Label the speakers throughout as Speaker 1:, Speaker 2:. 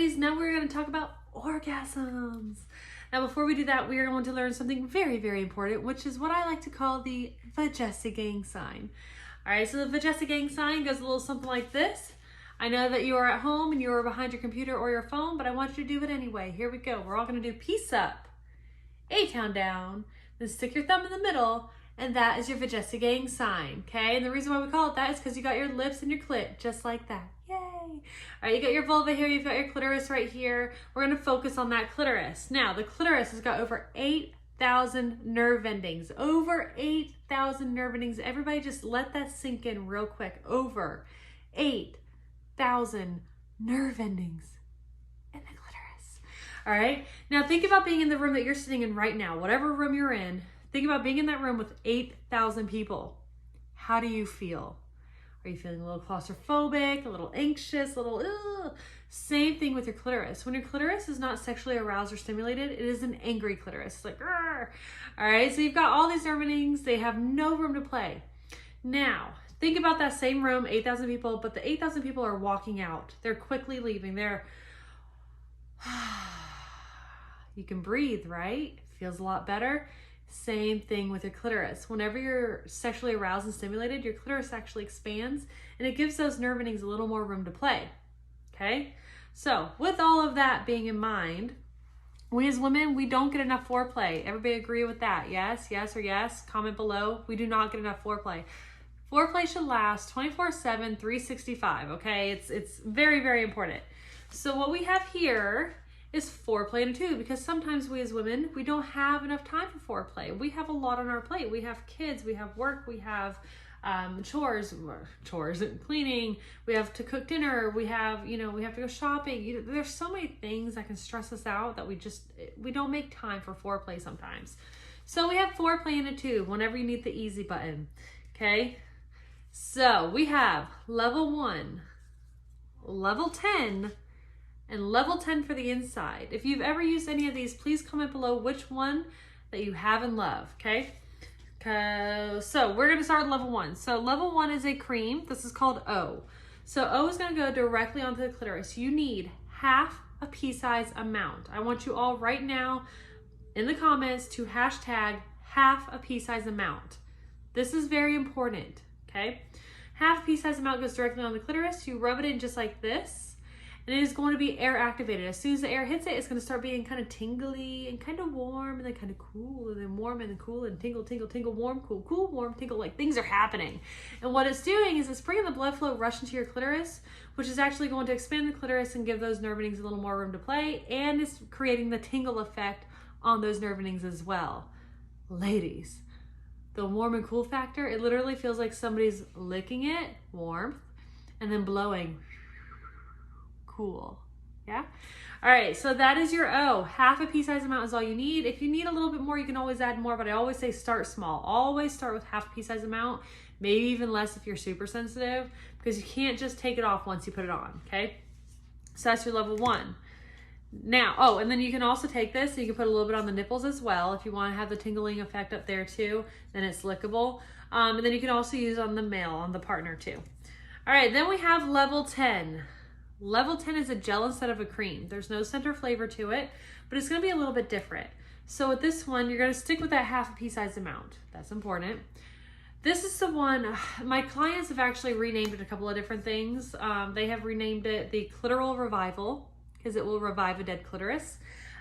Speaker 1: ladies, now we're going to talk about orgasms. Now, before we do that, we are going to learn something very, very important, which is what I like to call the Vajessa gang sign. All right, so the Vajessa gang sign goes a little something like this. I know that you are at home and you are behind your computer or your phone, but I want you to do it anyway. Here we go. We're all going to do peace up, A-town down, then stick your thumb in the middle, and that is your Vajessa gang sign, okay? And the reason why we call it that is because you got your lips and your clit, just like that. Yay! All right, you got your vulva here, you've got your clitoris right here. We're gonna focus on that clitoris. Now, the clitoris has got over 8,000 nerve endings. Over 8,000 nerve endings. Everybody just let that sink in real quick. Over 8,000 nerve endings in the clitoris. All right, now think about being in the room that you're sitting in right now, whatever room you're in. Think about being in that room with 8,000 people. How do you feel? Are you feeling a little claustrophobic, a little anxious, a little, ugh? Same thing with your clitoris. When your clitoris is not sexually aroused or stimulated, it is an angry clitoris. It's like, "Arr!" All right, so you've got all these nerve endings. They have no room to play. Now, think about that same room, 8,000 people, but the 8,000 people are walking out. They're quickly leaving. You can breathe, right? Feels a lot better. Same thing with your clitoris. Whenever you're sexually aroused and stimulated, your clitoris actually expands and it gives those nerve endings a little more room to play. Okay? So, with all of that being in mind, we as women, we don't get enough foreplay. Everybody agree with that? Yes, yes, or yes? Comment below. We do not get enough foreplay. Foreplay should last 24/7, 365, okay? It's very, very important. So what we have here is foreplay in a tube, because sometimes we as women, we don't have enough time for foreplay. We have a lot on our plate. We have kids, we have work, we have chores, cleaning, we have to cook dinner, we have to go shopping. There's so many things that can stress us out that we don't make time for foreplay sometimes. So we have foreplay in a tube whenever you need the easy button, okay? So we have level 1, level 10, and level 10 for the inside. If you've ever used any of these, please comment below which one that you have and love, okay? So we're gonna start with level 1. So level 1 is a cream. This is called O. So O is gonna go directly onto the clitoris. You need half a pea-size amount. I want you all right now in the comments to hashtag half a pea-size amount. This is very important, okay? Half a pea-size amount goes directly on the clitoris. You rub it in just like this. And it is going to be air activated. As soon as the air hits it, it's going to start being kind of tingly and kind of warm and then kind of cool and then warm and then cool and tingle, tingle, tingle, warm, cool, cool, warm, tingle. Like things are happening. And what it's doing is it's bringing the blood flow rush into your clitoris, which is actually going to expand the clitoris and give those nerve endings a little more room to play. And it's creating the tingle effect on those nerve endings as well. Ladies, the warm and cool factor, it literally feels like somebody's licking it, warmth, and then blowing, cool. Yeah. All right. So that is your O. Half a pea-size amount is all you need. If you need a little bit more, you can always add more, but I always say start small. Always start with half a pea-size amount, maybe even less if you're super sensitive, because you can't just take it off once you put it on. Okay. So that's your level 1. Now, oh, and then you can also take this and you can put a little bit on the nipples as well. If you want to have the tingling effect up there too, then it's lickable. And then you can also use on the male, on the partner too. All right. Then we have level 10. Level 10 is a gel instead of a cream. There's no center flavor to it, but it's going to be a little bit different. So with this one, you're going to stick with that half a pea-size amount. That's important. This is the one, my clients have actually renamed it a couple of different things. They have renamed it the Cli-toral Revival, because it will revive a dead clitoris.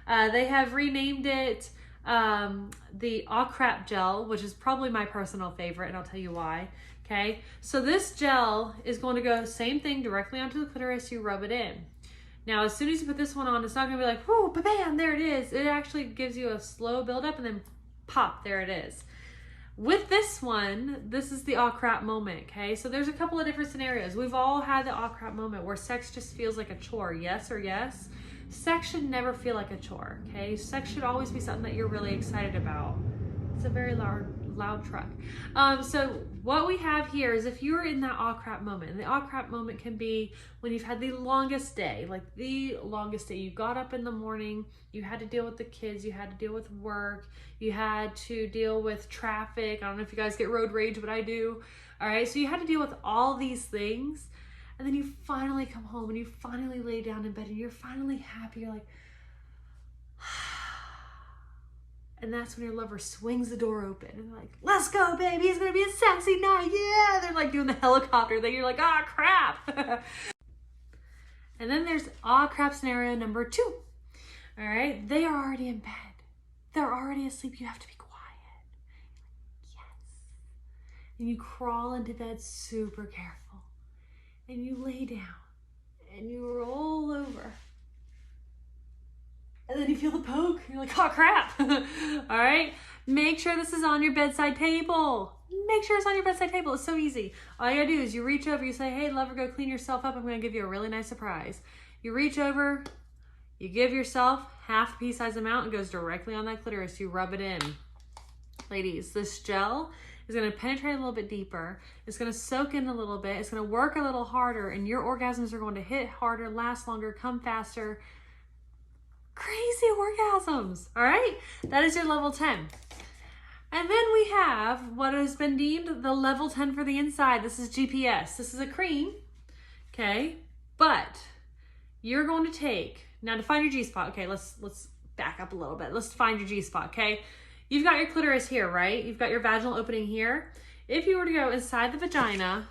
Speaker 1: They have renamed it the Aw Crap Gel, which is probably my personal favorite, and I'll tell you why. Okay, so this gel is going to go same thing directly onto the clitoris. You rub it in. Now, as soon as you put this one on, it's not going to be like, whoo, bam, there it is. It actually gives you a slow buildup and then pop, there it is. With this one, this is the aw crap moment, okay? So there's a couple of different scenarios. We've all had the aw crap moment where sex just feels like a chore, yes or yes? Sex should never feel like a chore, okay? Sex should always be something that you're really excited about. It's a very loud truck. So what we have here is if you're in that aw crap moment, and the aw crap moment can be when you've had the longest day, like the longest day. You got up in the morning, you had to deal with the kids, you had to deal with work, you had to deal with traffic. I don't know if you guys get road rage, but I do. All right, so you had to deal with all these things. And then you finally come home and you finally lay down in bed and you're finally happy. You're like, and that's when your lover swings the door open and they're like, let's go, baby. It's going to be a sexy night. Yeah. They're like doing the helicopter thing. You're like, ah, crap. And then there's crap scenario number 2. All right. They are already in bed. They're already asleep. You have to be quiet. Yes. And you crawl into bed super careful. And you lay down. And you roll over. And then you feel the poke. You're like, oh, crap. All right. Make sure this is on your bedside table. Make sure it's on your bedside table. It's so easy. All you gotta do is you reach over, you say, hey, lover, go clean yourself up. I'm gonna give you a really nice surprise. You reach over, you give yourself half a pea-sized amount. It goes directly on that clitoris. You rub it in. Ladies, this gel is gonna penetrate a little bit deeper. It's gonna soak in a little bit. It's gonna work a little harder, and your orgasms are going to hit harder, last longer, come faster. Crazy orgasms, all right? That is your level 10. And then we have what has been deemed the level 10 for the inside. This is GPS. This is a cream, okay? But you're going to take, now to find your G-spot, okay, let's back up a little bit. Let's find your G-spot, okay? You've got your clitoris here, right? You've got your vaginal opening here. If you were to go inside the vagina,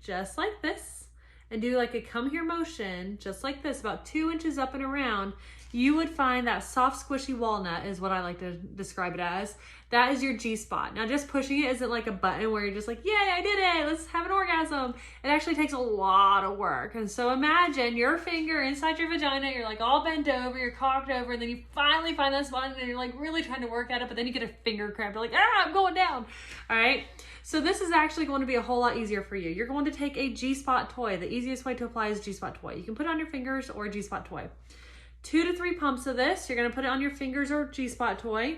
Speaker 1: just like this, and do like a come here motion, just like this, about 2 inches up and around, you would find that soft, squishy walnut is what I like to describe it as. That is your G-spot. Now, just pushing it isn't like a button where you're just like, yay, I did it, let's have an orgasm. It actually takes a lot of work. And so imagine your finger inside your vagina, you're like all bent over, you're cocked over, and then you finally find that spot and you're like really trying to work at it, but then you get a finger cramp. You're like, ah, I'm going down. All right. So this is actually going to be a whole lot easier for you. You're going to take a G-spot toy. The easiest way to apply is G-spot toy. You can put it on your fingers or a G-spot toy. 2 to 3 pumps of this. You're going to put it on your fingers or G-spot toy.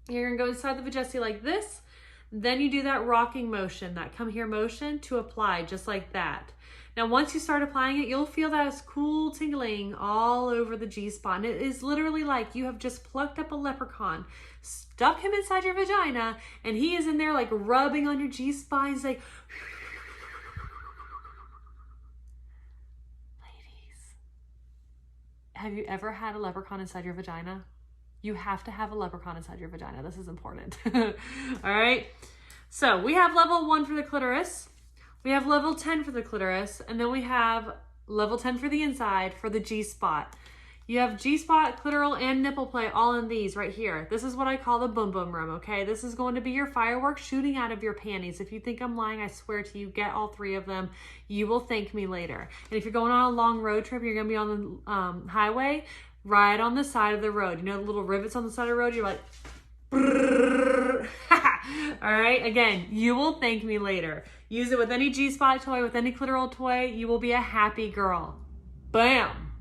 Speaker 1: You're going to go inside the vagina like this. Then you do that rocking motion, that come here motion to apply just like that. Now, once you start applying it, you'll feel that cool tingling all over the G-spot. And it is literally like you have just plucked up a leprechaun, stuck him inside your vagina, and he is in there like rubbing on your G-spot. He's like, have you ever had a leprechaun inside your vagina? You have to have a leprechaun inside your vagina. This is important. All right. So we have level 1 for the clitoris. We have level 10 for the clitoris. And then we have level 10 for the inside for the G-spot. You have G-spot, clitoral, and nipple play all in these right here. This is what I call the boom boom room, okay? This is going to be your fireworks shooting out of your panties. If you think I'm lying, I swear to you, get all 3 of them. You will thank me later. And if you're going on a long road trip, you're going to be on the highway, right on the side of the road. You know the little rivets on the side of the road? You're like, all right? Again, you will thank me later. Use it with any G-spot toy, with any clitoral toy. You will be a happy girl. Bam!